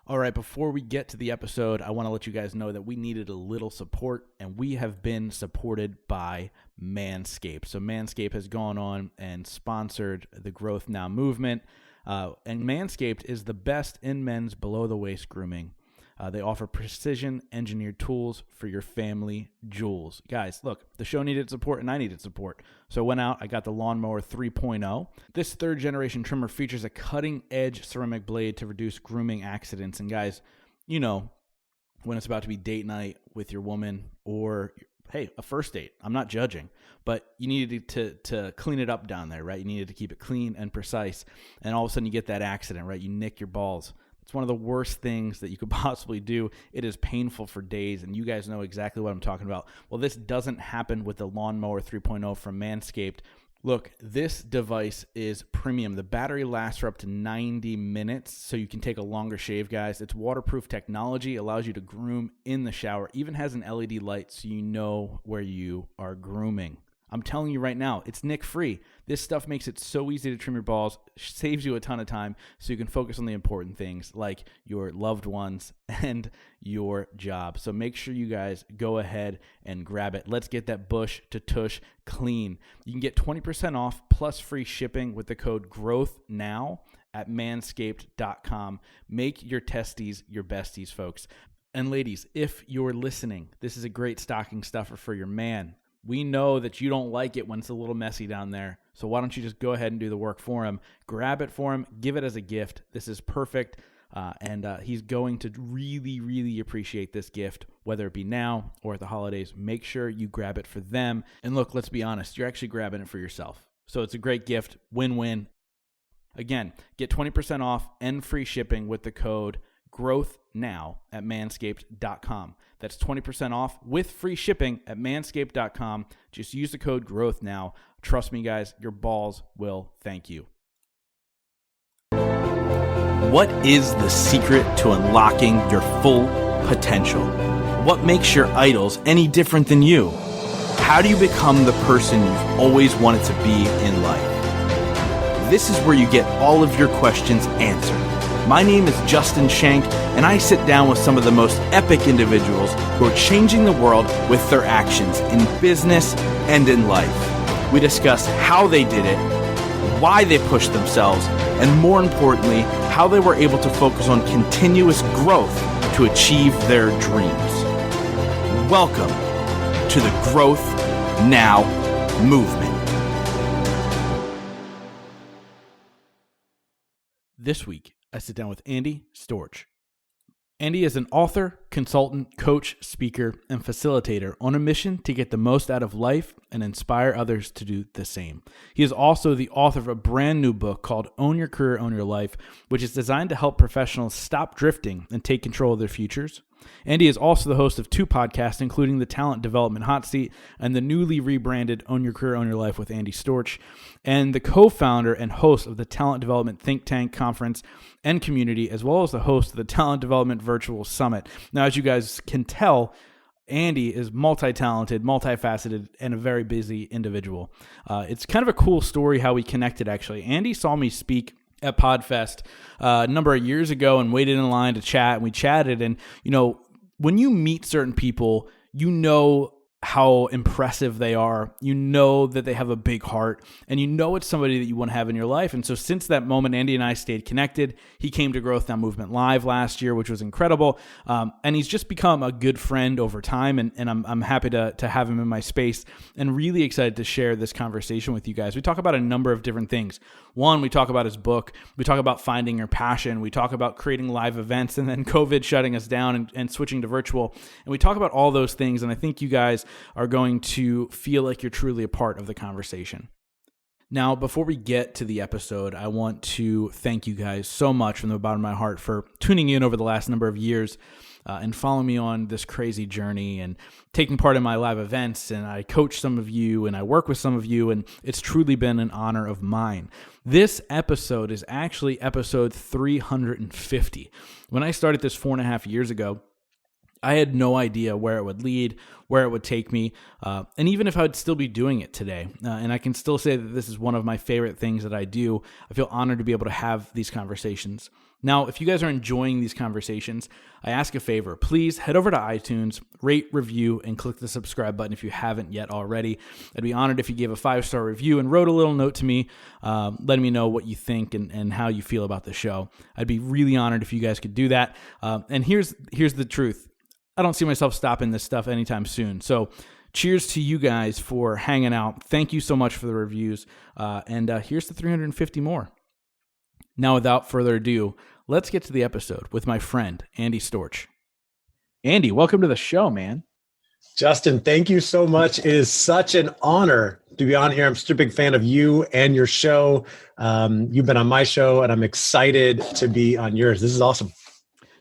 All right, before we get to the episode, I want to let you guys know that we needed a little support, and we have been supported by Manscaped. So Manscaped has gone on and sponsored the Growth Now movement, and Manscaped is the best in men's below-the-waist grooming. They offer precision-engineered tools for your family jewels. Guys, look, the show needed support, and I needed support. So I went out, I got the Lawnmower 3.0. This third-generation trimmer features a cutting-edge ceramic blade to reduce grooming accidents. And guys, you know, when it's about to be date night with your woman or, hey, a first date, I'm not judging, but you needed to clean it up down there, right? You needed to keep it clean and precise, and all of a sudden you get that accident, right? You nick your balls. It's one of the worst things that you could possibly do. It is painful for days, and you guys know exactly what I'm talking about. Well, this doesn't happen with the Lawnmower 3.0 from Manscaped. Look, this device is premium. The battery lasts for up to 90 minutes, so you can take a longer shave, guys. It's waterproof technology, allows you to groom in the shower, even has an LED light so you know where you are grooming. I'm telling you right now, it's nick-free. This stuff makes it so easy to trim your balls, saves you a ton of time, so you can focus on the important things like your loved ones and your job. So make sure you guys go ahead and grab it. Let's get that bush to tush clean. You can get 20% off plus free shipping with the code GROWTHNOW at manscaped.com. Make your testes your besties, folks. And ladies, if you're listening, this is a great stocking stuffer for your man. We know that you don't like it when it's a little messy down there, so why don't you just go ahead and do the work for him? Grab it for him, give it as a gift. This is perfect, and he's going to really, really appreciate this gift, whether it be now or at the holidays. Make sure you grab it for them. And look, let's be honest, you're actually grabbing it for yourself. So it's a great gift, win-win. Again, get 20% off and free shipping with the code GROWTHNOW at manscaped.com. That's 20% off with free shipping at manscaped.com. Just use the code GROWTHNOW. Trust me, guys, your balls will thank you. What is the secret to unlocking your full potential? What makes your idols any different than you? How do you become the person you've always wanted to be in life? This is where you get all of your questions answered. My name is Justin Shank, and I sit down with some of the most epic individuals who are changing the world with their actions in business and in life. We discuss how they did it, why they pushed themselves, and more importantly, how they were able to focus on continuous growth to achieve their dreams. Welcome to the Growth Now movement. This week, I sit down with Andy Storch. Andy is an author, consultant, coach, speaker, and facilitator on a mission to get the most out of life and inspire others to do the same. He is also the author of a brand new book called Own Your Career, Own Your Life, which is designed to help professionals stop drifting and take control of their futures. Andy is also the host of 2 podcasts, including the Talent Development Hot Seat and the newly rebranded Own Your Career, Own Your Life with Andy Storch, and the co-founder and host of the Talent Development Think Tank Conference and Community, as well as the host of the Talent Development Virtual Summit. Now, as you guys can tell, Andy is multi-talented, multifaceted, and a very busy individual. It's kind of a cool story how we connected, actually. Andy saw me speak at PodFest a number of years ago and waited in line to chat, and we chatted. And, you know, when you meet certain people, you know how impressive they are. You know that they have a big heart, and you know it's somebody that you want to have in your life. And so since that moment, Andy and I stayed connected. He came to Growth Now Movement Live last year, which was incredible. And he's just become a good friend over time. And I'm happy to have him in my space and really excited to share this conversation with you guys. We talk about a number of different things. One, we talk about his book. We talk about finding your passion. We talk about creating live events and then COVID shutting us down and switching to virtual. And we talk about all those things. And I think you guys are going to feel like you're truly a part of the conversation. Now, before we get to the episode, I want to thank you guys so much from the bottom of my heart for tuning in over the last number of years and following me on this crazy journey and taking part in my live events. And I coach some of you and I work with some of you, and it's truly been an honor of mine. This episode is actually episode 350. When I started this 4.5 years ago, I had no idea where it would lead, where it would take me, and even if I would still be doing it today. And I can still say that this is one of my favorite things that I do. I feel honored to be able to have these conversations. Now, if you guys are enjoying these conversations, I ask a favor. Please head over to iTunes, rate, review, and click the subscribe button if you haven't yet already. I'd be honored if you gave a 5-star review and wrote a little note to me, letting me know what you think and how you feel about the show. I'd be really honored if you guys could do that. And here's the truth. I don't see myself stopping this stuff anytime soon. So cheers to you guys for hanging out. Thank you so much for the reviews. And here's the 350 more. Now, without further ado, let's get to the episode with my friend, Andy Storch. Andy, welcome to the show, man. Justin, thank you so much. It is such an honor to be on here. I'm such a big fan of you and your show. You've been on my show, and I'm excited to be on yours. This is awesome.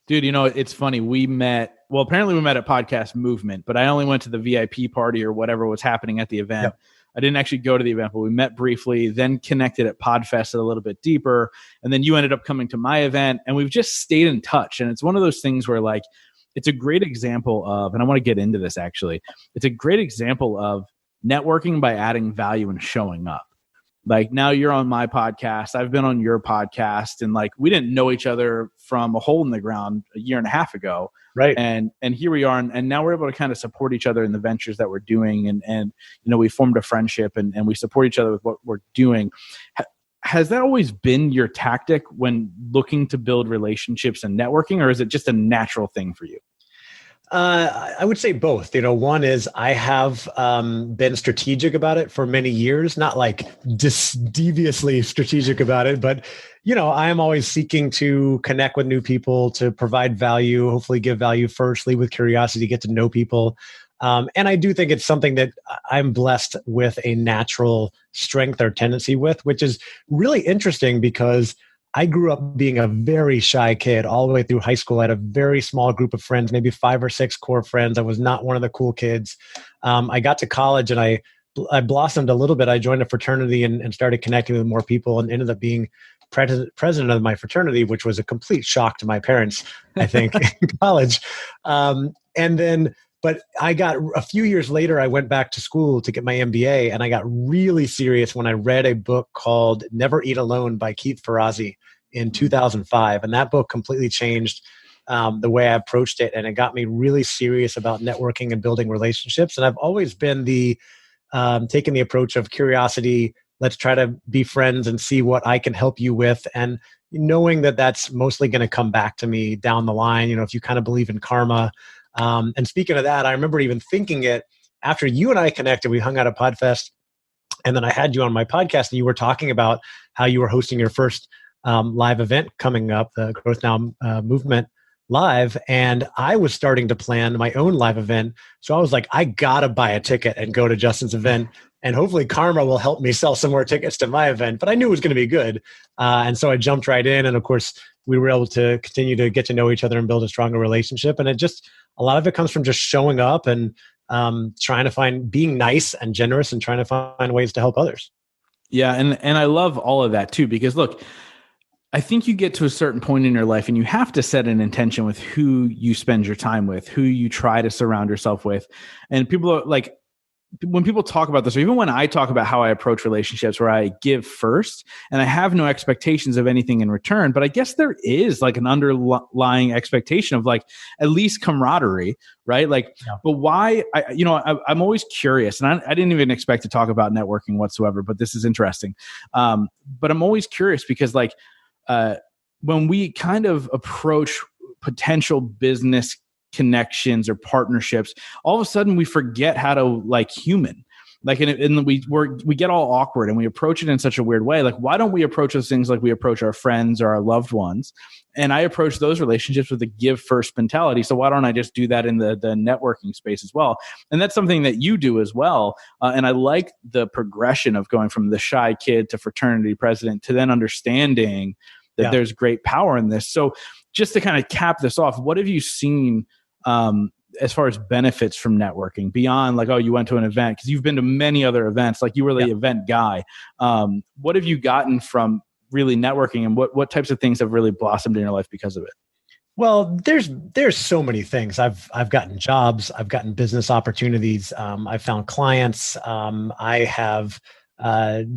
Dude, it's funny. Apparently we met at Podcast Movement, but I only went to the VIP party or whatever was happening at the event. Yep. I didn't actually go to the event, but we met briefly, then connected at PodFest a little bit deeper. And then you ended up coming to my event, and we've just stayed in touch. And it's one of those things where it's a great example of, and I want to get into this actually, it's a great example of networking by adding value and showing up. Now you're on my podcast, I've been on your podcast, and we didn't know each other from a hole in the ground a year and a half ago. Right. And here we are. And now we're able to kind of support each other in the ventures that we're doing. And we formed a friendship and we support each other with what we're doing. Has that always been your tactic when looking to build relationships and networking, or is it just a natural thing for you? I would say both. One is I have been strategic about it for many years, not deviously strategic about it, but I am always seeking to connect with new people, to provide value, hopefully give value first, lead with curiosity, get to know people. And I do think it's something that I'm blessed with a natural strength or tendency with, which is really interesting because I grew up being a very shy kid all the way through high school. I had a very small group of friends, maybe 5 or 6 core friends. I was not one of the cool kids. I got to college and I blossomed a little bit. I joined a fraternity and started connecting with more people and ended up being president of my fraternity, which was a complete shock to my parents, I think, in college. But I got a few years later, I went back to school to get my MBA, and I got really serious when I read a book called Never Eat Alone by Keith Ferrazzi in 2005. And that book completely changed the way I approached it. And it got me really serious about networking and building relationships. And I've always been taking the approach of curiosity. Let's try to be friends and see what I can help you with. And knowing that that's mostly going to come back to me down the line, if you kind of believe in karma. And speaking of that, I remember even thinking it after you and I connected. We hung out at PodFest, and then I had you on my podcast, and you were talking about how you were hosting your first live event coming up, the Growth Now Movement Live, and I was starting to plan my own live event. So I was like, I gotta buy a ticket and go to Justin's event, and hopefully karma will help me sell some more tickets to my event. But I knew it was going to be good, and so I jumped right in, and of course, we were able to continue to get to know each other and build a stronger relationship. And a lot of it comes from just showing up and trying to being nice and generous and trying to find ways to help others. Yeah. And I love all of that too, because look, I think you get to a certain point in your life and you have to set an intention with who you spend your time with, who you try to surround yourself with. And people are when people talk about this, or even when I talk about how I approach relationships where I give first and I have no expectations of anything in return, but I guess there is an underlying expectation of at least camaraderie, right? Yeah. But why, I'm always curious, and I didn't even expect to talk about networking whatsoever, but this is interesting. But I'm always curious because when we kind of approach potential business connections or partnerships, all of a sudden we forget how to human. And we get all awkward and we approach it in such a weird way. Why don't we approach those things like we approach our friends or our loved ones? And I approach those relationships with a give first mentality. So why don't I just do that in the networking space as well? And that's something that you do as well. And I like the progression of going from the shy kid to fraternity president to then understanding that there's great power in this. So just to kind of cap this off, what have you seen as far as benefits from networking beyond you went to an event? Because you've been to many other events, you were the event guy. What have you gotten from really networking, and what types of things have really blossomed in your life because of it? Well, there's so many things. I've gotten jobs, I've gotten business opportunities, I've found clients, I have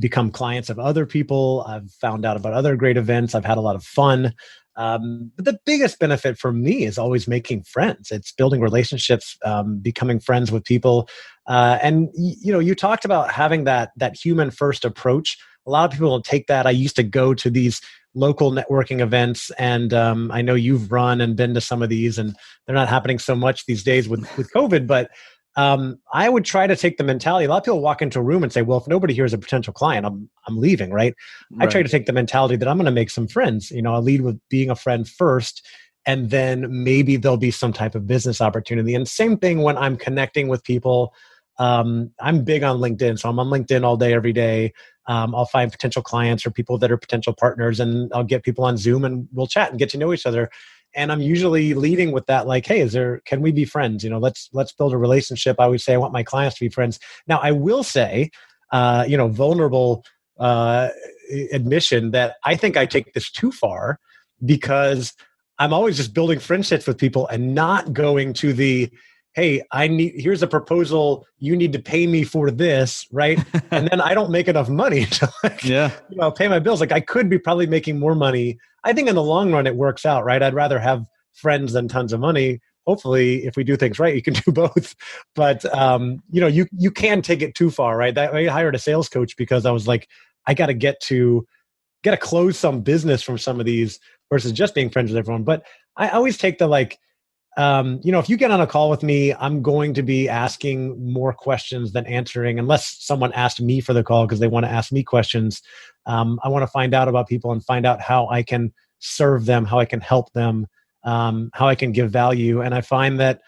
become clients of other people, I've found out about other great events, I've had a lot of fun. But the biggest benefit for me is always making friends. It's building relationships, becoming friends with people. And you talked about having that human first approach. A lot of people don't take that. I used to go to these local networking events, and I know you've run and been to some of these, and they're not happening so much these days with COVID. But I would try to take the mentality. A lot of people walk into a room and say, well, if nobody here is a potential client, I'm leaving, right? I try to take the mentality that I'm going to make some friends. I'll lead with being a friend first, and then maybe there'll be some type of business opportunity. And same thing when I'm connecting with people. I'm big on LinkedIn. So I'm on LinkedIn all day, every day. I'll find potential clients or people that are potential partners, and I'll get people on Zoom and we'll chat and get to know each other. And I'm usually leading with that, like, hey, can we be friends? Let's build a relationship. I always say I want my clients to be friends. Now, I will say, vulnerable admission that I think I take this too far, because I'm always just building friendships with people and not going to the, hey, here's a proposal, you need to pay me for this, right? And then I don't make enough money to pay my bills. Like, I could be probably making more money. I think in the long run, it works out, right? I'd rather have friends than tons of money. Hopefully, if we do things right, you can do both. But, you can take it too far, right? I hired a sales coach because I was like, I got to close some business from some of these versus just being friends with everyone. But I always take the if you get on a call with me, I'm going to be asking more questions than answering, unless someone asked me for the call because they want to ask me questions. I want to find out about people and find out how I can serve them, how I can help them, how I can give value. And I find that,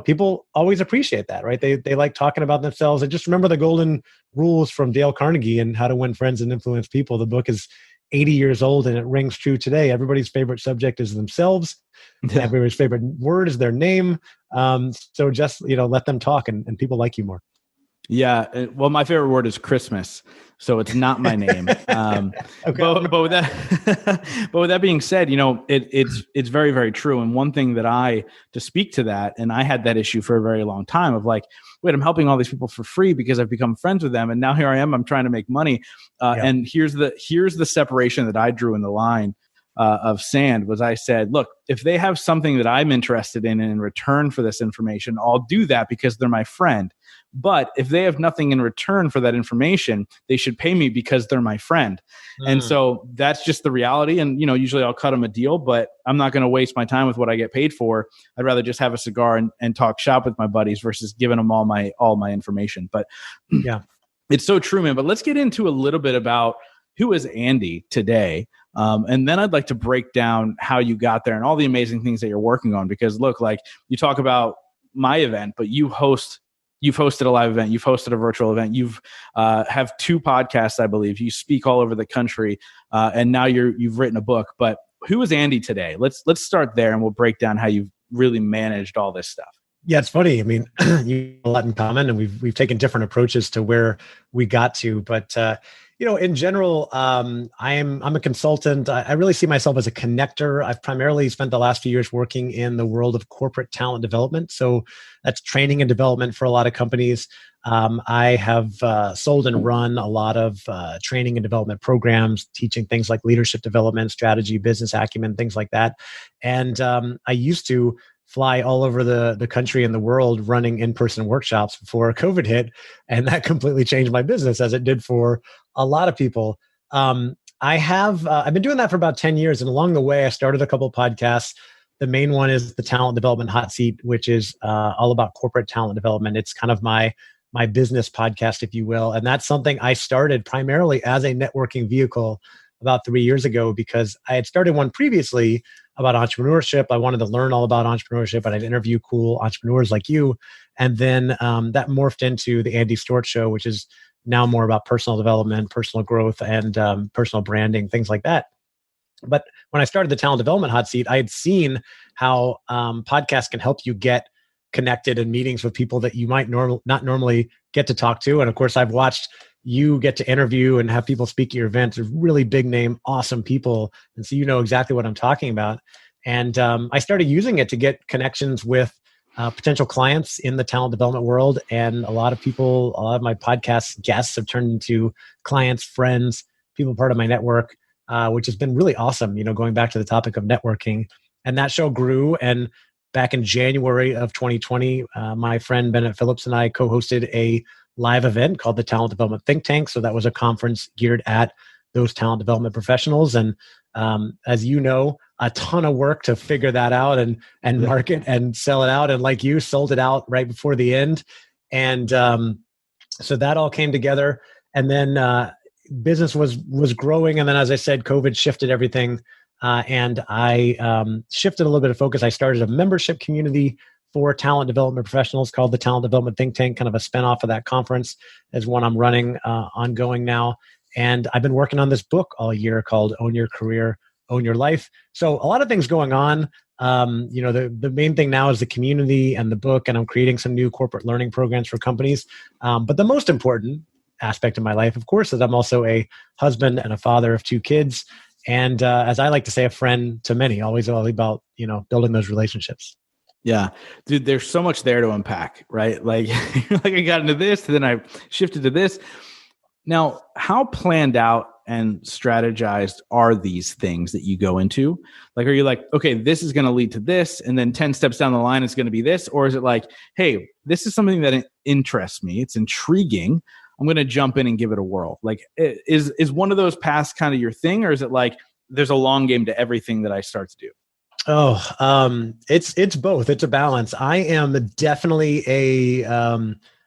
people always appreciate that, right? They like talking about themselves. And just remember the golden rules from Dale Carnegie and How to Win Friends and Influence People. The book is 80 years old and it rings true today. Everybody's favorite subject is themselves. Everybody's favorite word is their name. So just, let them talk and people like you more. Yeah. Well, my favorite word is Christmas, so it's not my name. Okay. But with that being said, it's very, very true. And one thing that to speak to that, and I had that issue for a very long time of like, wait, I'm helping all these people for free because I've become friends with them. And now here I am, I'm trying to make money. And here's the separation that I drew in the line of sand was I said, look, if they have something that I'm interested in return for this information, I'll do that because they're my friend. But if they have nothing in return for that information, they should pay me because they're my friend. And so that's just the reality. And, usually I'll cut them a deal, but I'm not going to waste my time with what I get paid for. I'd rather just have a cigar and talk shop with my buddies versus giving them all my information. But yeah, it's so true, man. But let's get into a little bit about who is Andy today. And then I'd like to break down how you got there and all the amazing things that you're working on. Because look, like you talk about my event, but you've hosted a live event, you've hosted a virtual event, you've have 2 podcasts, I believe. You speak all over the country, and now you've written a book. But who is Andy today? Let's start there, and we'll break down how you've really managed all this stuff. Yeah, it's funny. I mean, you have a lot in common, and we've taken different approaches to where we got to. But in general, I'm a consultant. I really see myself as a connector. I've primarily spent the last few years working in the world of corporate talent development. So that's training and development for a lot of companies. I have sold and run a lot of training and development programs, teaching things like leadership development, strategy, business acumen, things like that. And I used to fly all over the country and the world running in-person workshops before COVID hit. And that completely changed my business, as it did for a lot of people. I've been doing that for about 10 years. And along the way, I started a couple of podcasts. The main one is the Talent Development Hot Seat, which is all about corporate talent development. It's kind of my business podcast, if you will. And that's something I started primarily as a networking vehicle about 3 years ago, because I had started one previously about entrepreneurship. I wanted to learn all about entrepreneurship, and I'd interview cool entrepreneurs like you. And then that morphed into the Andy Storch Show, which is now more about personal development, personal growth, and personal branding, things like that. But when I started the Talent Development Hot Seat, I had seen how podcasts can help you get connected in meetings with people that you might not normally get to talk to. And of course, I've watched you get to interview and have people speak at your events. They're really big name, awesome people. And so you know exactly what I'm talking about. And I started using it to get connections with potential clients in the talent development world. And a lot of my podcast guests have turned into clients, friends, people part of my network. which has been really awesome, going back to the topic of networking. And that show grew. And back in January of 2020, my friend Bennett Phillips and I co-hosted a live event called the Talent Development Think Tank. So that was a conference geared at those talent development professionals. And as you know, a ton of work to figure that out and market and sell it out. And like you, sold it out right before the end. And so that all came together. And then business was growing. And then, as I said, COVID shifted everything. And I shifted a little bit of focus. I started a membership community for talent development professionals called the Talent Development Think Tank, kind of a spinoff of that conference, is one I'm running ongoing now. And I've been working on this book all year called Own Your Career, Own Your Life. So a lot of things going on. The main thing now is the community and the book, and I'm creating some new corporate learning programs for companies. But the most important aspect of my life, of course, is I'm also a husband and a father of 2 kids. And as I like to say, a friend to many, always all about, building those relationships. Yeah, dude, there's so much there to unpack, right? Like I got into this, then I shifted to this. Now, how planned out and strategized are these things that you go into? Like, are you like, okay, this is going to lead to this, and then 10 steps down the line, it's going to be this? Or is it like, hey, this is something that interests me, it's intriguing, I'm going to jump in and give it a whirl? Like, is one of those paths kind of your thing? Or is it like, there's a long game to everything that I start to do? It's both. It's a balance. I am definitely a,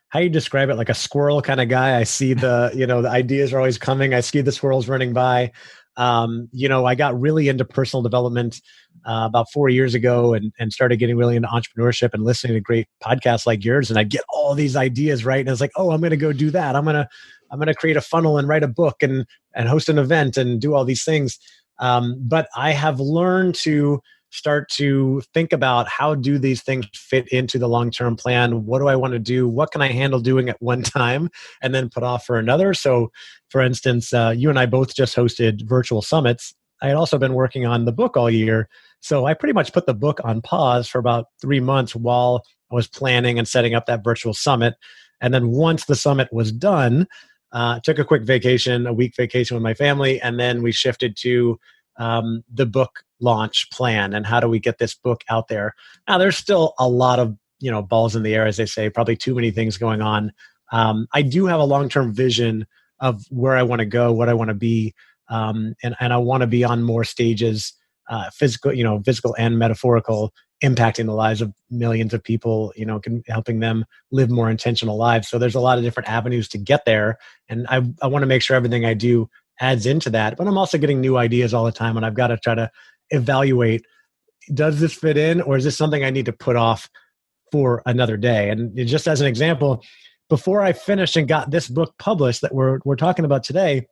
how you describe it, like a squirrel kind of guy. I see the ideas are always coming. I see the squirrels running by. I got really into personal development about 4 years ago and started getting really into entrepreneurship and listening to great podcasts like yours. And I'd get all these ideas, right? And I was like, oh, I'm going to go do that. I'm going to create a funnel and write a book and host an event and do all these things. But I have learned to start to think about, how do these things fit into the long-term plan? What do I want to do? What can I handle doing at one time and then put off for another? So for instance, you and I both just hosted virtual summits. I had also been working on the book all year. So I pretty much put the book on pause for about 3 months while I was planning and setting up that virtual summit. And then once the summit was done, took a quick vacation, a week vacation with my family. And then we shifted to the book launch plan and how do we get this book out there. Now, there's still a lot of balls in the air, as they say, probably too many things going on. I do have a long-term vision of where I want to go, what I want to be, and I want to be on more stages, physical and metaphorical, impacting the lives of millions of people, helping them live more intentional lives. So there's a lot of different avenues to get there, and I want to make sure everything I do adds into that. But I'm also getting new ideas all the time, and I've got to try to evaluate, does this fit in, or is this something I need to put off for another day? And just as an example, before I finished and got this book published that we're talking about today,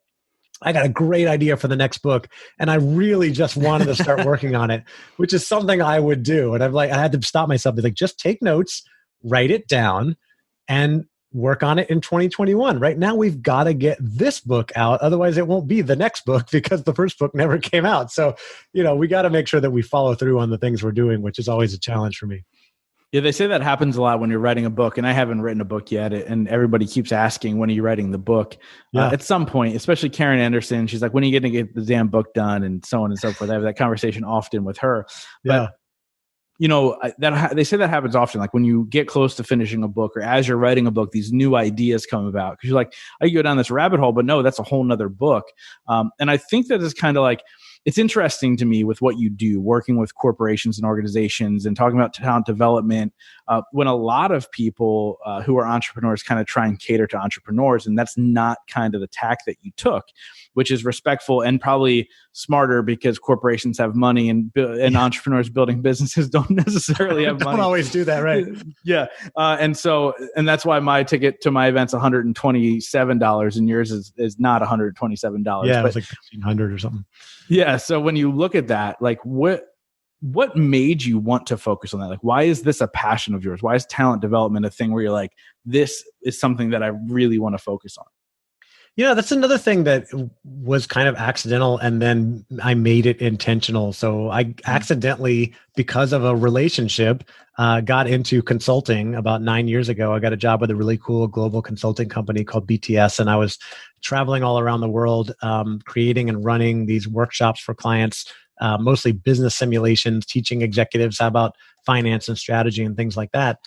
I got a great idea for the next book, and I really just wanted to start working on it, which is something I would do. And I had to stop myself. Be like, just take notes, write it down, and work on it in 2021. Right now, we've got to get this book out. Otherwise, it won't be the next book because the first book never came out. So, we got to make sure that we follow through on the things we're doing, which is always a challenge for me. Yeah, they say that happens a lot when you're writing a book, and I haven't written a book yet, and everybody keeps asking, when are you writing the book? Yeah. At some point, especially Karen Anderson, she's like, when are you going to get the damn book done? And so on and so forth. I have that conversation often with her. But they say that happens often. Like when you get close to finishing a book, or as you're writing a book, these new ideas come about because you're like, I go down this rabbit hole, but no, that's a whole nother book. And I think that is kind of like, it's interesting to me with what you do, working with corporations and organizations and talking about talent development, when a lot of people who are entrepreneurs kind of try and cater to entrepreneurs. And that's not kind of the tack that you took, which is respectful and probably smarter because corporations have money and entrepreneurs building businesses don't necessarily have money. Don't always do that, right? Yeah. And that's why my ticket to my event's $127 and yours is not $127. Yeah, it was like $1,500 or something. Yeah. So when you look at that, like what made you want to focus on that? Like, why is this a passion of yours? Why is talent development a thing where you're like, this is something that I really want to focus on? That's another thing that was kind of accidental, and then I made it intentional. So I accidentally, because of a relationship, got into consulting about 9 years ago. I got a job with a really cool global consulting company called BTS, and I was traveling all around the world, creating and running these workshops for clients, mostly business simulations, teaching executives how about finance and strategy and things like that.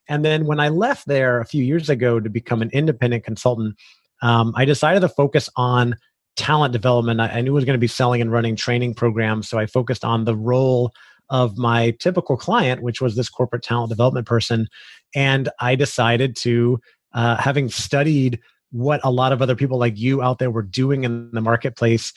And then when I left there a few years ago to become an independent consultant, I decided to focus on talent development. I knew I was going to be selling and running training programs. So I focused on the role of my typical client, which was this corporate talent development person. And I decided to, having studied what a lot of other people like you out there were doing in the marketplace,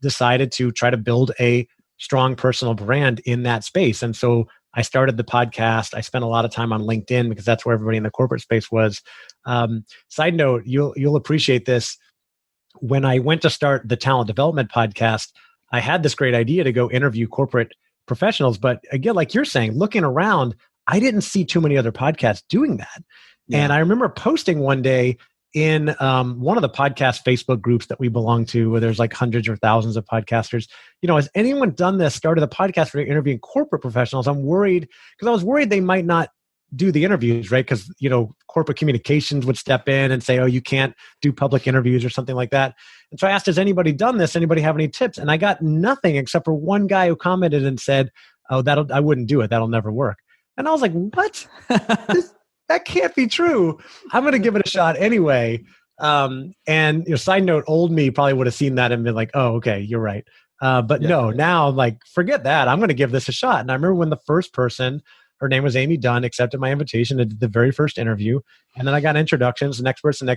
decided to try to build a strong personal brand in that space. And so I started the podcast. I spent a lot of time on LinkedIn because that's where everybody in the corporate space was. Side note, you'll appreciate this. When I went to start the talent development podcast, I had this great idea to go interview corporate professionals. But again, like you're saying, looking around, I didn't see too many other podcasts doing that. Yeah. And I remember posting one day in one of the podcast Facebook groups that we belong to, where there's like hundreds or thousands of podcasters. Has anyone done this, started a podcast for interviewing corporate professionals? I'm worried because I was worried they might not do the interviews, right? Because, corporate communications would step in and say, oh, you can't do public interviews or something like that. And so I asked, has anybody done this? Anybody have any tips? And I got nothing except for one guy who commented and said, oh, I wouldn't do it. That'll never work. And I was like, what? That can't be true. I'm going to give it a shot anyway. And side note, old me probably would have seen that and been like, oh, okay, you're right. But no, now I'm like, forget that. I'm going to give this a shot. And I remember when the first person, her name was Amy Dunn, accepted my invitation and did the very first interview. And then I got introductions, next person.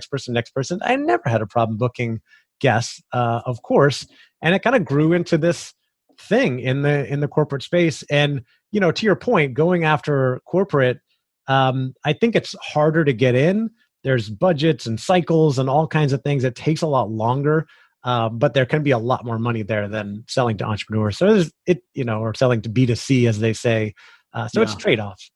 I never had a problem booking guests, of course. And it kind of grew into this thing in the corporate space. And, to your point, going after corporate, I think it's harder to get in. There's budgets and cycles and all kinds of things. It takes a lot longer, but there can be a lot more money there than selling to entrepreneurs. So or selling to B2C, as they say. It's trade-offs,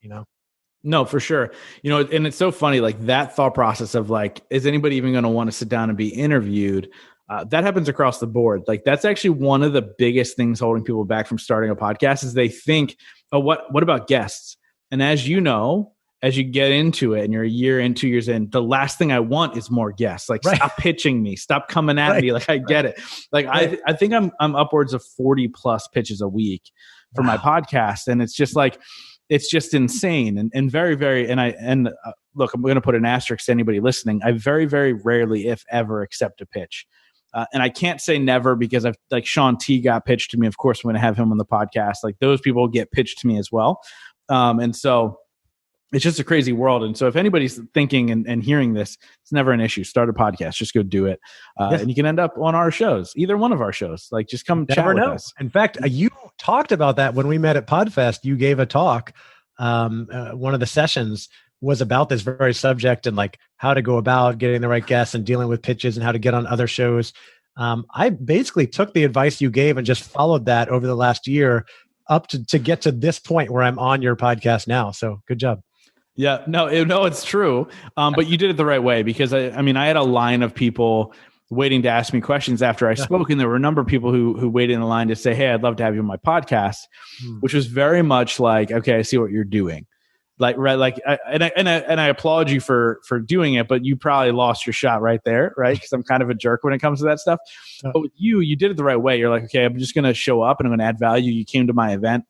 No, for sure. And it's so funny, like that thought process of like, is anybody even going to want to sit down and be interviewed? That happens across the board. Like that's actually one of the biggest things holding people back from starting a podcast is they think, oh, what about guests? And as you know, as you get into it and you're a year in, 2 years in, the last thing I want is more guests. Like stop pitching me, stop coming at me. Like I get it. Like I think I'm upwards of 40 plus pitches a week for my podcast. And it's just like, it's just insane and very, very, look, I'm going to put an asterisk to anybody listening. I very, very rarely, if ever, accept a pitch. And I can't say never because I've like Sean T got pitched to me. Of course, I'm going to have him on the podcast. Like those people get pitched to me as well. And so it's just a crazy world. And so if anybody's thinking and hearing this, it's never an issue. Start a podcast. Just go do it. And you can end up on our shows, either one of our shows. Like just come chat with us. In fact, you talked about that when we met at PodFest. You gave a talk. One of the sessions was about this very subject and like how to go about getting the right guests and dealing with pitches and how to get on other shows. I basically took the advice you gave and just followed that over the last year up to get to this point where I'm on your podcast now. So good job. Yeah, no, it's true. But you did it the right way because I had a line of people waiting to ask me questions after I spoke. And there were a number of people who waited in the line to say, hey, I'd love to have you on my podcast, which was very much like, okay, I see what you're doing. Like, right. Like, I applaud you for doing it, but you probably lost your shot right there. Right. Cause I'm kind of a jerk when it comes to that stuff. But with you did it the right way. You're like, okay, I'm just going to show up and I'm going to add value. You came to my event.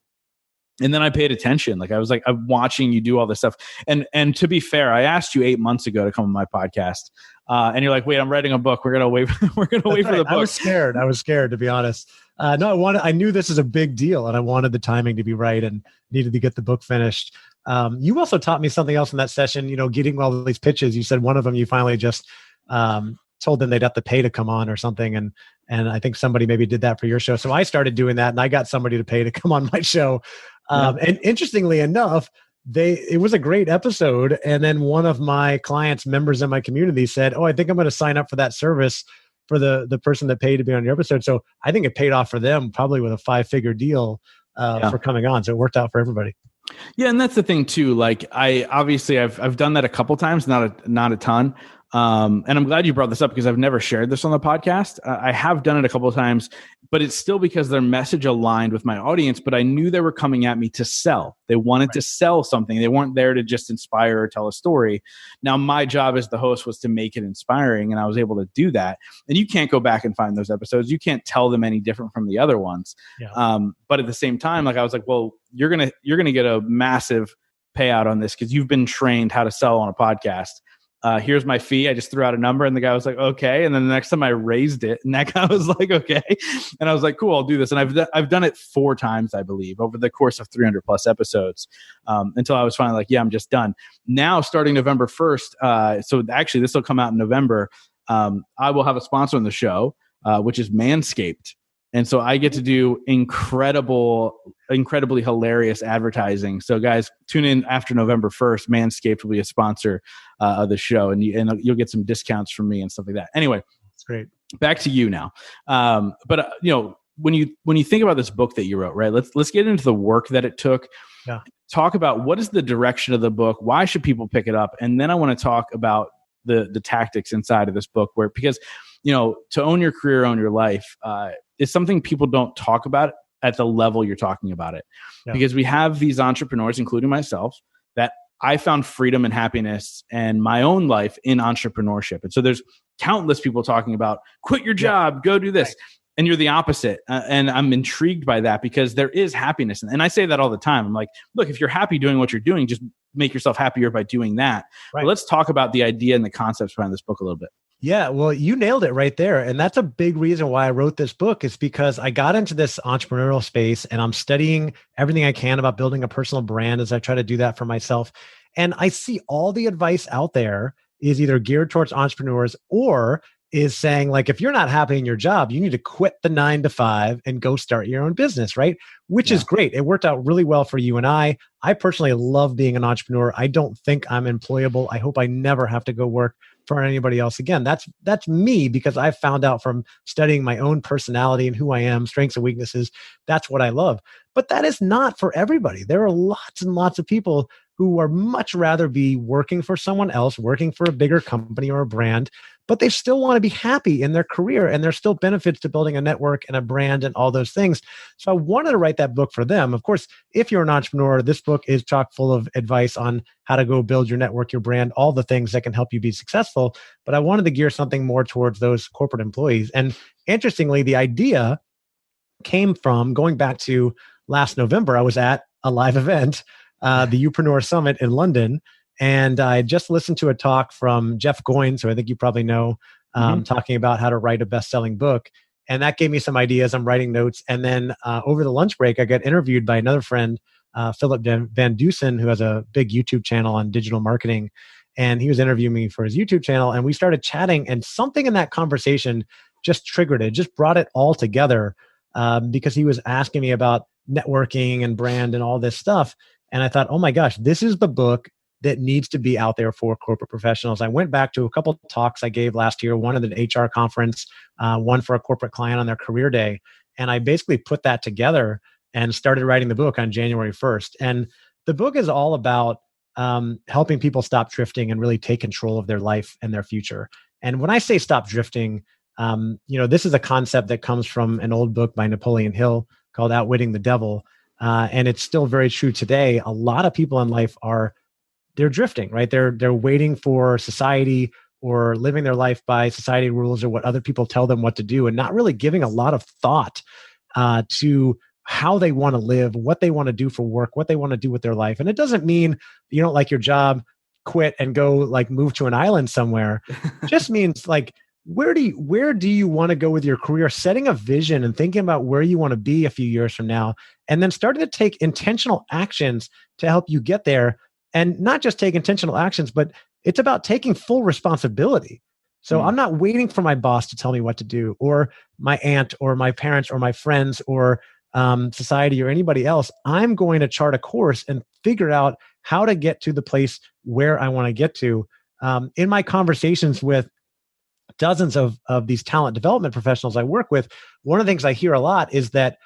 And then I paid attention. Like I was like, I'm watching you do all this stuff. And to be fair, I asked you 8 months ago to come on my podcast. And you're like, wait, I'm writing a book. We're gonna wait. We're gonna wait for the book. I was scared to be honest. I knew this is a big deal, and I wanted the timing to be right, and needed to get the book finished. You also taught me something else in that session. Getting all these pitches. You said one of them you finally just told them they'd have to pay to come on or something, and I think somebody maybe did that for your show. So I started doing that, and I got somebody to pay to come on my show. And interestingly enough, it was a great episode. And then one of my clients, members in my community said, oh, I think I'm going to sign up for that service for the person that paid to be on your episode. So I think it paid off for them probably with a 5-figure deal for coming on. So it worked out for everybody. Yeah. And that's the thing too. Like I've done that a couple times, not a ton. And I'm glad you brought this up because I've never shared this on the podcast. I have done it a couple of times but it's still because their message aligned with my audience, but I knew they were coming at me to sell. They wanted to sell something. They weren't there to just inspire or tell a story. Now, my job as the host was to make it inspiring, and I was able to do that. And you can't go back and find those episodes. You can't tell them any different from the other ones. Yeah. But at the same time, like I was like, well, you're gonna get a massive payout on this because you've been trained how to sell on a podcast. Here's my fee. I just threw out a number and the guy was like, okay. And then the next time I raised it and that guy was like, okay. And I was like, cool, I'll do this. And I've done it 4 times, I believe, over the course of 300 plus episodes, until I was finally like, yeah, I'm just done. Now, starting November 1st. So actually this will come out in November. I will have a sponsor on the show, which is Manscaped. And so I get to do incredibly hilarious advertising. So guys, tune in after November 1st. Manscaped will be a sponsor of the show, and you'll get some discounts from me and stuff like that. Anyway, that's great. Back to you now. But when you think about this book that you wrote, right? Let's get into the work that it took. Yeah. Talk about what is the direction of the book? Why should people pick it up? And then I want to talk about the tactics inside of this book, because to own your career, own your life, is something people don't talk about at the level you're talking about it. Yeah. Because we have these entrepreneurs, including myself, that I found freedom and happiness and my own life in entrepreneurship. And so there's countless people talking about quit your job, go do this. Right. And you're the opposite. And I'm intrigued by that because there is happiness. And I say that all the time. I'm like, look, if you're happy doing what you're doing, just make yourself happier by doing that. Right. But let's talk about the idea and the concepts behind this book a little bit. Yeah, well, you nailed it right there. And that's a big reason why I wrote this book, is because I got into this entrepreneurial space and I'm studying everything I can about building a personal brand as I try to do that for myself. And I see all the advice out there is either geared towards entrepreneurs or is saying, like, if you're not happy in your job, you need to quit the 9 to 5 and go start your own business, right? Which is great. It worked out really well for you and I. I personally love being an entrepreneur. I don't think I'm employable. I hope I never have to go work for anybody else again. That's me, because I've found out from studying my own personality and who I am, strengths and weaknesses, that's what I love. But that is not for everybody. There are lots and lots of people who are much rather be working for someone else, working for a bigger company or a brand, but they still want to be happy in their career, and there's still benefits to building a network and a brand and all those things. So I wanted to write that book for them. Of course, if you're an entrepreneur, this book is chock full of advice on how to go build your network, your brand, all the things that can help you be successful. But I wanted to gear something more towards those corporate employees. And interestingly, the idea came from going back to last November. I was at a live event, the Upreneur Summit in London. And I just listened to a talk from Jeff Goins, who I think you probably know, talking about how to write a best-selling book. And that gave me some ideas. I'm writing notes. And then over the lunch break, I got interviewed by another friend, Philip Van Dusen, who has a big YouTube channel on digital marketing. And he was interviewing me for his YouTube channel. And we started chatting. And something in that conversation just triggered it, just brought it all together, because he was asking me about networking and brand and all this stuff. And I thought, oh my gosh, this is the book that needs to be out there for corporate professionals. I went back to a couple of talks I gave last year, one at an HR conference, one for a corporate client on their career day. And I basically put that together and started writing the book on January 1st. And the book is all about helping people stop drifting and really take control of their life and their future. And when I say stop drifting, this is a concept that comes from an old book by Napoleon Hill called Outwitting the Devil. And it's still very true today. A lot of people in life they're drifting, right? They're waiting for society or living their life by society rules or what other people tell them what to do, and not really giving a lot of thought to how they want to live, what they want to do for work, what they want to do with their life. And it doesn't mean you don't like your job, quit and go move to an island somewhere. It just means where do you want to go with your career? Setting a vision and thinking about where you want to be a few years from now, and then starting to take intentional actions to help you get there. And not just take intentional actions, but it's about taking full responsibility. So I'm not waiting for my boss to tell me what to do, or my aunt or my parents or my friends or society or anybody else. I'm going to chart a course and figure out how to get to the place where I want to get to. In my conversations with dozens of these talent development professionals I work with, one of the things I hear a lot is that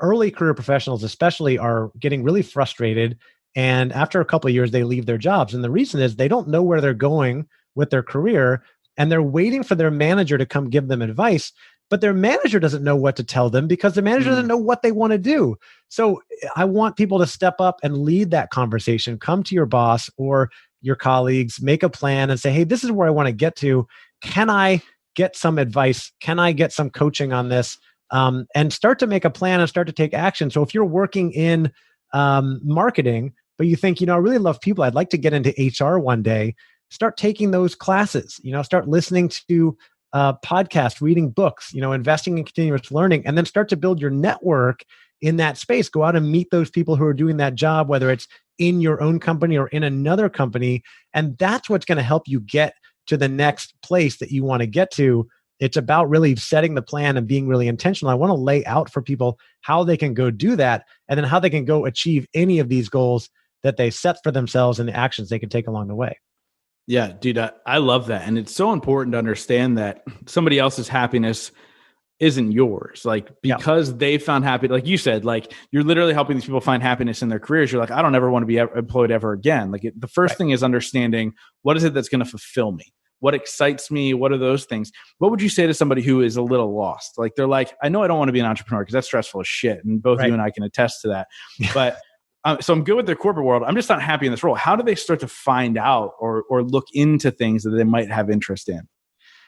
early career professionals especially are getting really frustrated. And after a couple of years, they leave their jobs. And the reason is they don't know where they're going with their career, and they're waiting for their manager to come give them advice. but their manager doesn't know what to tell them because the manager doesn't know what they want to do. So I want people to step up and lead that conversation. Come to your boss or your colleagues, make a plan and say, hey, this is where I want to get to. Can I get some advice? Can I get some coaching on this? And start to make a plan and start to take action. So if you're working in marketing, but you think, I really love people, I'd like to get into HR one day, start taking those classes, start listening to podcasts, reading books, investing in continuous learning, and then start to build your network in that space. Go out and meet those people who are doing that job, whether it's in your own company or in another company. And that's what's going to help you get to the next place that you want to get to. It's about really setting the plan and being really intentional. I want to lay out for people how they can go do that and then how they can go achieve any of these goals that they set for themselves and the actions they can take along the way. Yeah, dude, I love that. And it's so important to understand that somebody else's happiness isn't yours. Like, because they found happy, like you said, like you're literally helping these people find happiness in their careers. You're like, I don't ever want to be employed ever again. Like the first thing is understanding what is it that's going to fulfill me? What excites me? What are those things? What would you say to somebody who is a little lost? Like they're like, I know I don't want to be an entrepreneur because that's stressful as shit. And both you and I can attest to that. But so I'm good with the corporate world. I'm just not happy in this role. How do they start to find out or look into things that they might have interest in?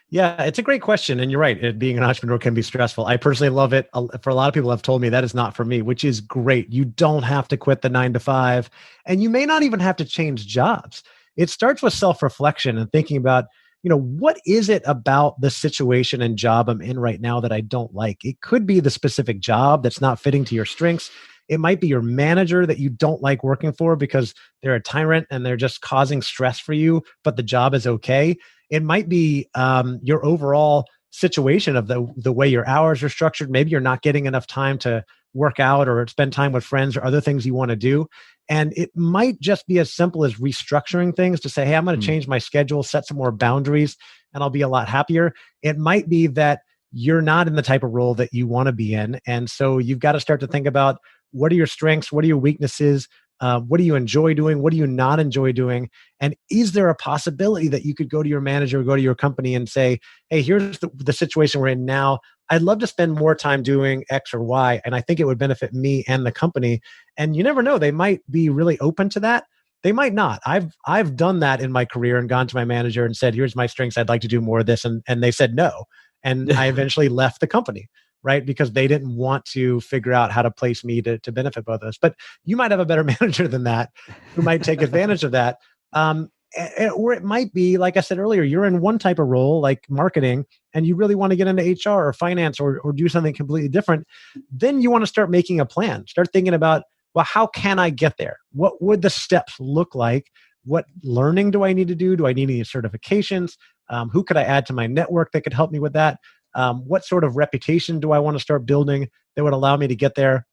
Yeah, it's a great question. And you're right. Being an entrepreneur can be stressful. I personally love it. For a lot of people have told me that is not for me, which is great. You don't have to quit the 9 to 5, and you may not even have to change jobs. It starts with self-reflection and thinking about, what is it about the situation and job I'm in right now that I don't like? It could be the specific job that's not fitting to your strengths. It might be your manager that you don't like working for because they're a tyrant and they're just causing stress for you, but the job is okay. It might be your overall situation of the way your hours are structured. Maybe you're not getting enough time to work out or spend time with friends or other things you want to do. And it might just be as simple as restructuring things to say, hey, I'm going to change my schedule, set some more boundaries, and I'll be a lot happier. It might be that you're not in the type of role that you want to be in. And so you've got to start to think about, what are your strengths? What are your weaknesses? What do you enjoy doing? What do you not enjoy doing? And is there a possibility that you could go to your manager or go to your company and say, hey, here's the situation we're in now. I'd love to spend more time doing X or Y, and I think it would benefit me and the company. And you never know, they might be really open to that. They might not. I've done that in my career and gone to my manager and said, here's my strengths. I'd like to do more of this. And they said no. And I eventually left the company, right? Because they didn't want to figure out how to place me to benefit both of us. But you might have a better manager than that who might take advantage of that. Or it might be, like I said earlier, you're in one type of role like marketing and you really want to get into HR or finance or do something completely different. Then you want to start making a plan. Start thinking about, well, how can I get there? What would the steps look like? What learning do I need to do? Do I need any certifications? Who could I add to my network that could help me with that? What sort of reputation do I want to start building that would allow me to get there?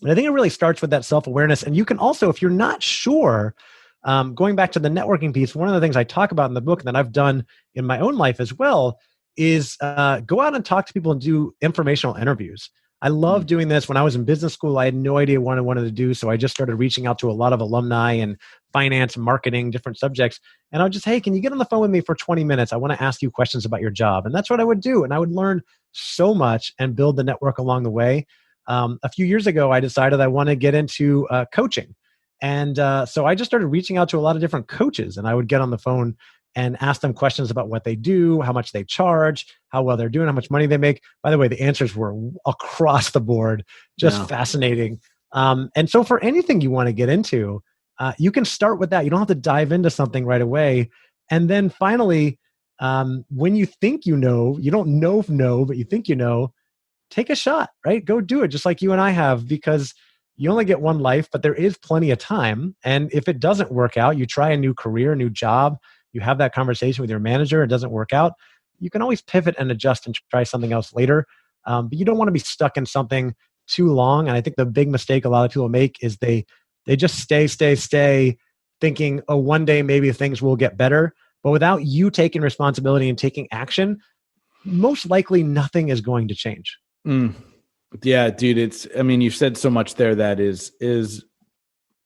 And I think it really starts with that self-awareness. And you can also, if you're not sure, going back to the networking piece, one of the things I talk about in the book and that I've done in my own life as well is go out and talk to people and do informational interviews. I love doing this. When I was in business school, I had no idea what I wanted to do. So I just started reaching out to a lot of alumni in finance, marketing, different subjects. And I would just, hey, can you get on the phone with me for 20 minutes? I want to ask you questions about your job. And that's what I would do. And I would learn so much and build the network along the way. A few years ago, I decided I want to get into coaching. And so I just started reaching out to a lot of different coaches. And I would get on the phone and ask them questions about what they do, how much they charge, how well they're doing, how much money they make. By the way, the answers were across the board, just fascinating. And so for anything you want to get into, you can start with that. You don't have to dive into something right away. And then finally, when you think you know, you don't know, but you think you know, take a shot, right? Go do it just like you and I have, because you only get one life, but there is plenty of time. And if it doesn't work out, you try a new career, a new job, you have that conversation with your manager, it doesn't work out, you can always pivot and adjust and try something else later. But you don't want to be stuck in something too long. And I think the big mistake a lot of people make is they just stay thinking, oh, one day maybe things will get better. But without you taking responsibility and taking action, most likely nothing is going to change. Yeah, dude, you've said so much there that is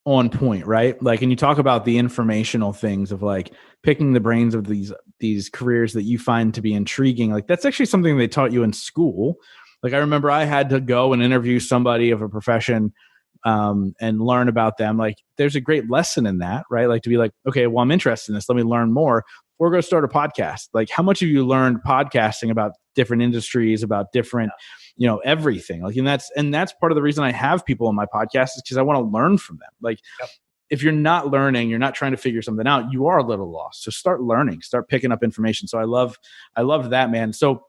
on point, right? Like, and you talk about the informational things of like picking the brains of these careers that you find to be intriguing. Like that's actually something they taught you in school. Like I remember I had to go and interview somebody of a profession and learn about them. Like there's a great lesson in that, right? Like to be like, okay, well, I'm interested in this. Let me learn more. Or go start a podcast. Like how much have you learned podcasting about different industries, about different, everything. Like, and that's part of the reason I have people on my podcast is because I want to learn from them. Like if you're not learning, you're not trying to figure something out, you are a little lost. So start learning, start picking up information. So I love that, man. So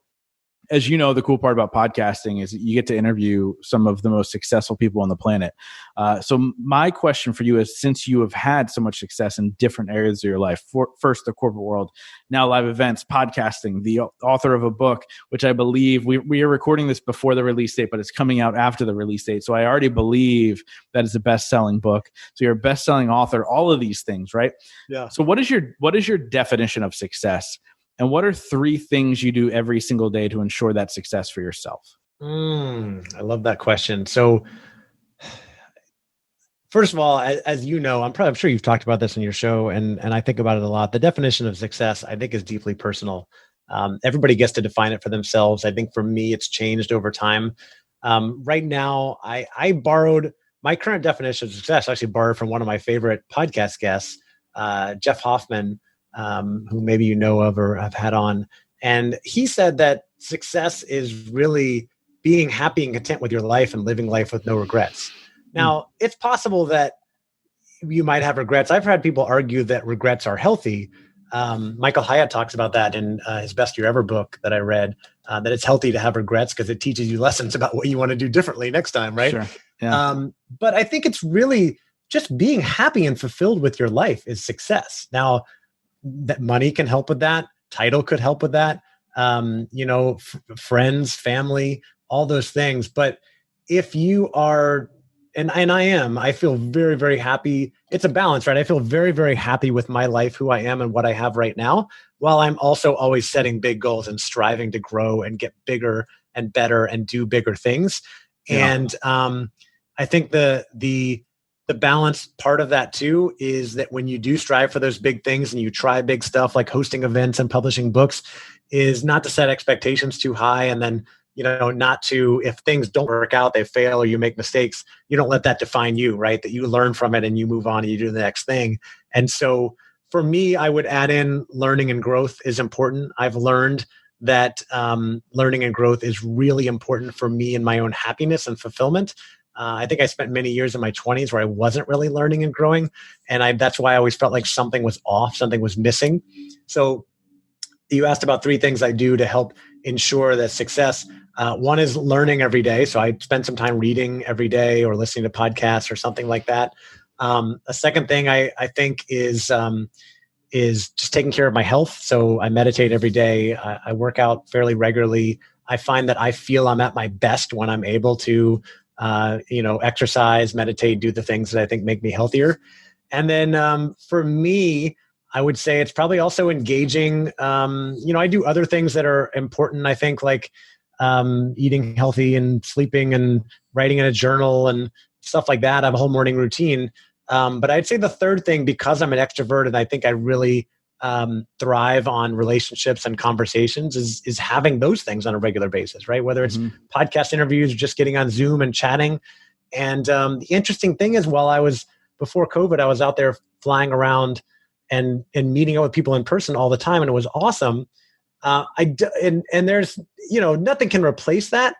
as you know, the cool part about podcasting is you get to interview some of the most successful people on the planet. So my question for you is, since you have had so much success in different areas of your life, first the corporate world, now live events, podcasting, the author of a book, which I believe we are recording this before the release date, but it's coming out after the release date. So I already believe that is a best-selling book. So you're a best-selling author, all of these things, right? Yeah. So what is your definition of success? And what are 3 things you do every single day to ensure that success for yourself? I love that question. So first of all, as you know, I'm sure you've talked about this in your show, and I think about it a lot. The definition of success, I think, is deeply personal. Everybody gets to define it for themselves. I think for me, it's changed over time. Right now, I borrowed my current definition of success, I actually borrowed from one of my favorite podcast guests, Jeff Hoffman, who maybe you know of or have had on. And he said that success is really being happy and content with your life and living life with no regrets. Now, it's possible that you might have regrets. I've had people argue that regrets are healthy. Michael Hyatt talks about that in his Best Year Ever book that I read, that it's healthy to have regrets because it teaches you lessons about what you want to do differently next time, right? Sure. Yeah. But I think it's really just being happy and fulfilled with your life is success. Now, that money can help with that. Title could help with that. Friends, family, all those things. But if you are, and I feel very, very happy. It's a balance, right? I feel very, very happy with my life, who I am and what I have right now, while I'm also always setting big goals and striving to grow and get bigger and better and do bigger things. Yeah. And I think the balance part of that too is that when you do strive for those big things and you try big stuff like hosting events and publishing books, is not to set expectations too high. And then, not to, if things don't work out, they fail or you make mistakes, you don't let that define you, right? That you learn from it and you move on and you do the next thing. And so for me, I would add in learning and growth is important. I've learned that learning and growth is really important for me in my own happiness and fulfillment. I think I spent many years in my 20s where I wasn't really learning and growing. And that's why I always felt like something was off, something was missing. So you asked about 3 things I do to help ensure that success. One is learning every day. So I spend some time reading every day or listening to podcasts or something like that. A second thing I think is just taking care of my health. So I meditate every day. I work out fairly regularly. I find that I feel I'm at my best when I'm able to exercise, meditate, do the things that I think make me healthier. And then for me, I would say it's probably also engaging. I do other things that are important, I think, like eating healthy and sleeping and writing in a journal and stuff like that. I have a whole morning routine. But I'd say the third thing, because I'm an extrovert and I think I really thrive on relationships and conversations, is having those things on a regular basis, right? Whether it's podcast interviews or just getting on Zoom and chatting. And the interesting thing is, before COVID, I was out there flying around and meeting up with people in person all the time. And it was awesome. And there's, nothing can replace that.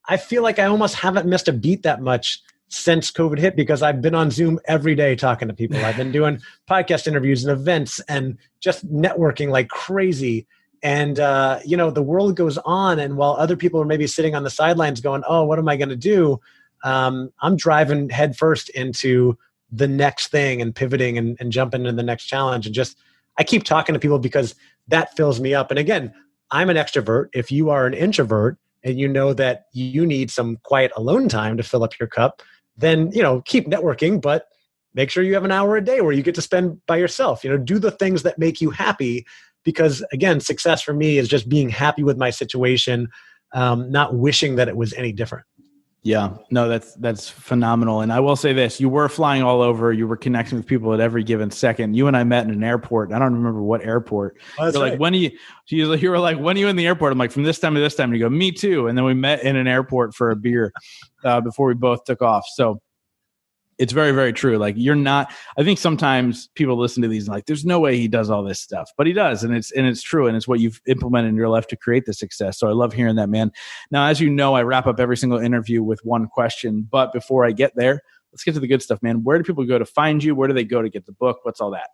I feel like I almost haven't missed a beat that much since COVID hit, because I've been on Zoom every day talking to people. I've been doing podcast interviews and events and just networking like crazy. And, the world goes on. And while other people are maybe sitting on the sidelines going, oh, what am I going to do? I'm driving headfirst into the next thing and pivoting and jumping into the next challenge. And I keep talking to people because that fills me up. And again, I'm an extrovert. If you are an introvert and you know that you need some quiet alone time to fill up your cup, then, keep networking, but make sure you have an hour a day where you get to spend by yourself. Do the things that make you happy, because again, success for me is just being happy with my situation, not wishing that it was any different. Yeah, no, that's phenomenal. And I will say this, you were flying all over, you were connecting with people at every given second. You and I met in an airport. I don't remember what airport. Oh, that's You're right. like, you were like, when are you in the airport? I'm like, from this time to this time. And you go, me too. And then we met in an airport for a beer before we both took off. So it's very, very true. Like I think sometimes people listen to these and like, there's no way he does all this stuff, but he does. And it's true. And it's what you've implemented in your life to create the success. So I love hearing that, man. Now, as you know, I wrap up every single interview with one question, but before I get there, let's get to the good stuff, man. Where do people go to find you? Where do they go to get the book? What's all that?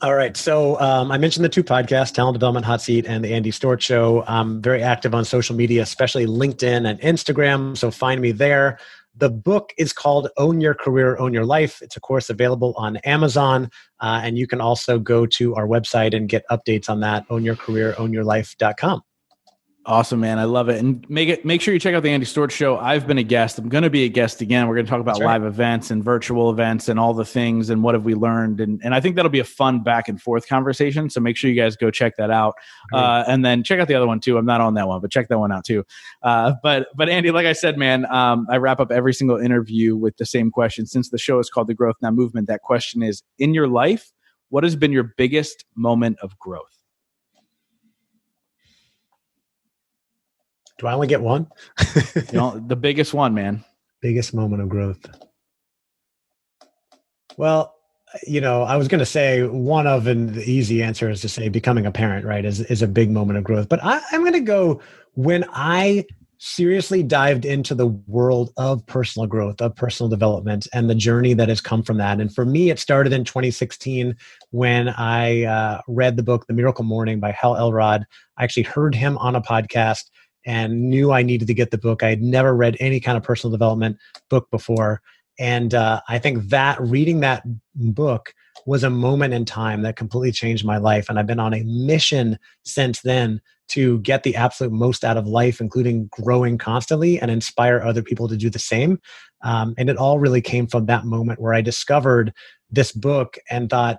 All right. So I mentioned the two podcasts, Talent Development Hot Seat and the Andy Storch Show. I'm very active on social media, especially LinkedIn and Instagram. So find me there. The book is called Own Your Career, Own Your Life. It's, of course, available on Amazon. And you can also go to our website and get updates on that, ownyourcareerownyourlife.com. Awesome, man. I love it. And make sure you check out the Andy Storch Show. I've been a guest. I'm going to be a guest again. We're going to talk about live events and virtual events and all the things and what have we learned. And I think that'll be a fun back and forth conversation. So make sure you guys go check that out. And then check out the other one too. I'm not on that one, but check that one out too. But Andy, like I said, man, I wrap up every single interview with the same question. Since the show is called The Growth Now Movement, that question is, in your life, what has been your biggest moment of growth? Do I only get one? The biggest one, man. Biggest moment of growth. Well, I was going to say one of, and the easy answer is to say becoming a parent, right, is a big moment of growth. But I'm going to go when I seriously dived into the world of personal growth, of personal development, and the journey that has come from that. And for me, it started in 2016 when I read the book, The Miracle Morning by Hal Elrod. I actually heard him on a podcast and knew I needed to get the book. I had never read any kind of personal development book before. And I think that reading that book was a moment in time that completely changed my life. And I've been on a mission since then to get the absolute most out of life, including growing constantly and inspire other people to do the same. And it all really came from that moment where I discovered this book and thought,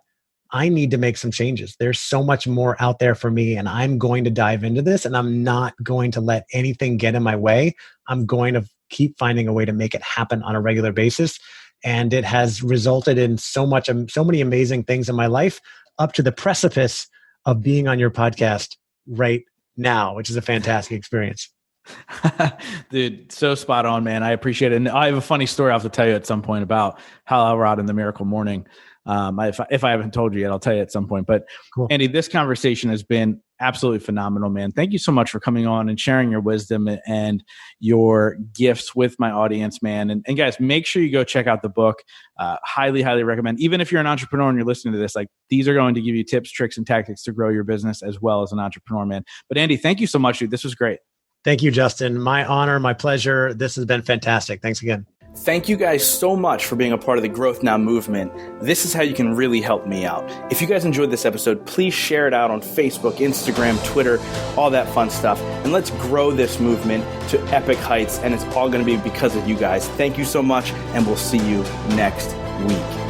I need to make some changes. There's so much more out there for me, and I'm going to dive into this, and I'm not going to let anything get in my way. I'm going to keep finding a way to make it happen on a regular basis. And it has resulted in so many amazing things in my life, up to the precipice of being on your podcast right now, which is a fantastic experience. Dude, so spot on, man. I appreciate it. And I have a funny story I'll have to tell you at some point about Hal Elrod and the Miracle Morning. If I haven't told you yet, I'll tell you at some point. But cool. Andy, this conversation has been absolutely phenomenal, man. Thank you so much for coming on and sharing your wisdom and your gifts with my audience, man. And guys, make sure you go check out the book. Highly, highly recommend. Even if you're an entrepreneur and you're listening to this, like, these are going to give you tips, tricks, and tactics to grow your business as well as an entrepreneur, man. But Andy, thank you so much, dude. This was great. Thank you, Justin. My honor, my pleasure. This has been fantastic. Thanks again. Thank you guys so much for being a part of the Growth Now movement. This is how you can really help me out. If you guys enjoyed this episode, please share it out on Facebook, Instagram, Twitter, all that fun stuff. And let's grow this movement to epic heights. And it's all going to be because of you guys. Thank you so much. And we'll see you next week.